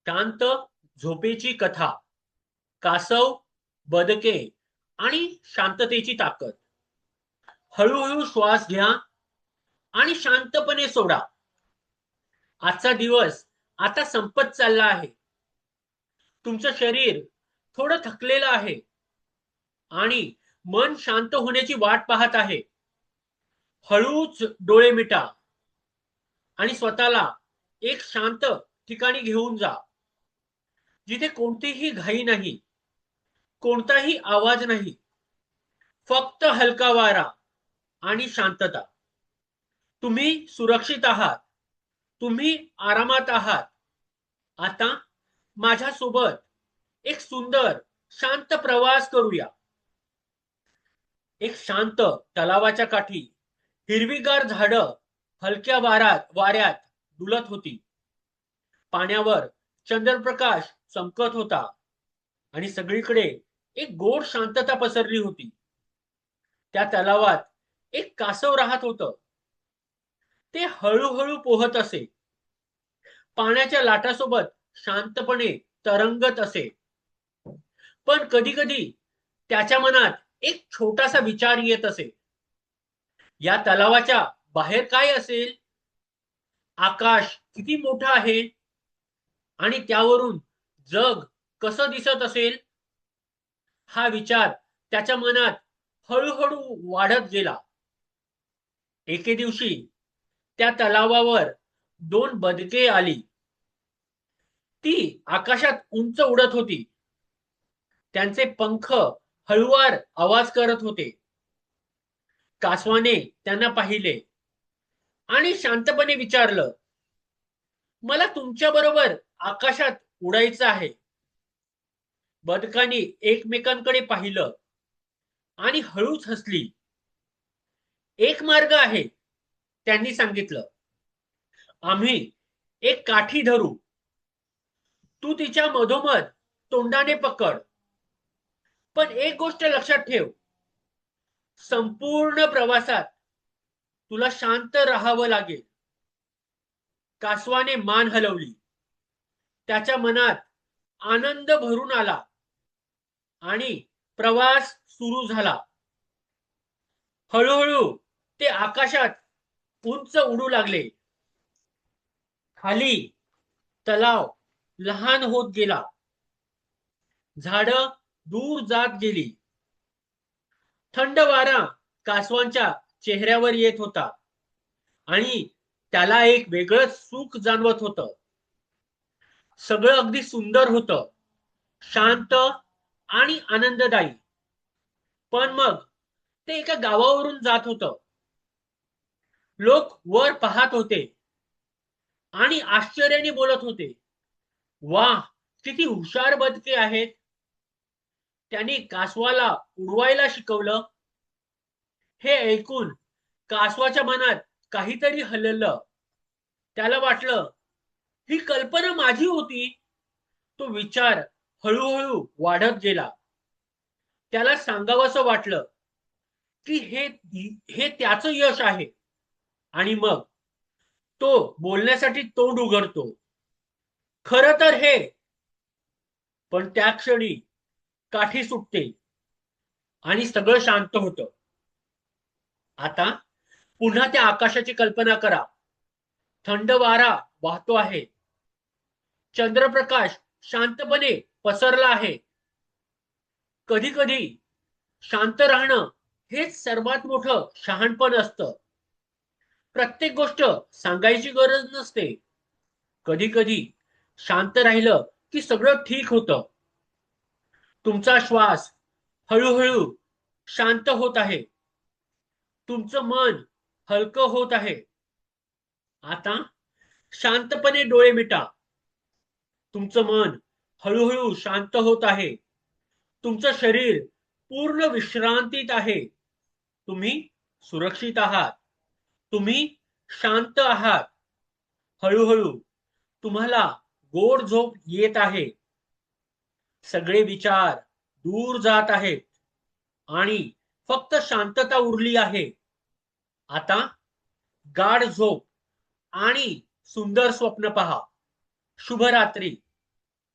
शांत झोपेची कथा. कासव, बदके आणि शांततेची ताकद. हळूहळू श्वास घ्या आणि शांतपणे सोडा. आजचा दिवस आता संपत चालला आहे. तुमचं शरीर थोडं थकलेलं आहे आणि मन शांत होण्याची वाट पाहत आहे. हळूच डोळे मिटा आणि स्वतःला एक शांत ठिकाणी घेऊन जा, जिथे कोणतीही घाई नाही, कोणताही आवाज नाही, फक्त हलका वारा आणि शांतता. तुम्ही सुरक्षित आहात. तुम्ही आरामात आहात. आता माझ्यासोबत एक सुंदर शांत प्रवास करूया. एक शांत तलावाच्या काठी हिरवीगार झाडं हलक्या वाऱ्यात डुलत होती. पाण्यावर चंद्रप्रकाश चमकत होता आणि सगळीकडे एक गोड शांतता पसरली होती. त्या तलावात एक कासव राहत होतं. ते हळूहळू पोहत असे, पाण्याच्या लाटासोबत शांतपणे तरंगत असे. पण कधी कधी त्याच्या मनात एक छोटासा विचार येत असे. या तलावाच्या बाहेर काय असेल? आकाश किती मोठं आहे आणि त्यावरून जग कसं दिसत असेल? हा विचार त्याच्या मनात हळूहळू वाढत गेला. एके दिवशी त्या तलावावर दोन बदके आली. ती आकाशात उंच उडत होती. त्यांचे पंख हळुवार आवाज करत होते. कासवाने त्यांना पाहिले आणि शांतपणे विचारलं, मला तुमच्या बरोबर आकाशात उडायचं आहे. बदकांनी एकमेकांकडे पाहिलं आणि हळूच हसली. एक मार्ग आहे, त्यांनी सांगितलं. आम्ही एक काठी धरू. तू तिच्या मधोमध तोंडाने पकड. पण एक गोष्ट लक्षात ठेव, संपूर्ण प्रवासात तुला शांत राहावं लागेल. कासवाने मान हलवली. त्याच्या मनात आनंद भरून आला आणि प्रवास सुरू झाला. हळूहळू ते आकाशात उंच उडू लागले. खाली तलाव लहान होत गेला. झाडं दूर जात गेली. थंड वारा कासवांच्या चेहऱ्यावर येत होता आणि त्याला एक वेगळंच सुख जाणवत होतं. सगळं अगदी सुंदर होतं, शांत आणि आनंददायी. पण मग ते एका गावावरून जात होतं. लोक वर पाहत होते आणि आश्चर्याने बोलत होते, वाह, किती हुशार बदके आहेत. त्यांनी कासवाला उडवायला शिकवलं. हे ऐकून कासवाच्या मनात काहीतरी हललं. त्याला वाटलं, ही कल्पना माझी होती. तो विचार हळूहळू वाढत गेला. त्याला सांगावंसं वाटलं की हे त्याचं यश आहे. आणि मग तो बोलण्यासाठी तोंड उघडतो. खरं तर हे. पण त्या क्षणी काठी सुटते आणि सगळं शांत होतं. आता पुन्हा त्या आकाशाची कल्पना करा. थंड वारा वाहतो आहे. चंद्रप्रकाश शांतपणे पसरला आहे. कधी कधी शांत राहणं हेच सर्वात मोठं शहाणपण असतं. प्रत्येक गोष्ट सांगायची गरज नसते. कधी कधी शांत राहिलं की सगळं ठीक होतं. तुमचा श्वास हळूहळू शांत होत आहे. तुमचं मन हलकं होत आहे. आता शांतपणे डोळे मिटा. तुमचं मन हळूहळू शांत होत आहे. तुमचं शरीर पूर्ण विश्रांतीत आहे. तुम्ही सुरक्षित आहात. तुम्ही शांत आहात. हळूहळू तुम्हाला गोड झोप येत आहे. सगळे विचार दूर जात आहेत आणि फक्त शांतता उरली आहे. आता गाढ झोप आणि सुंदर स्वप्न पहा. शुभरात्री.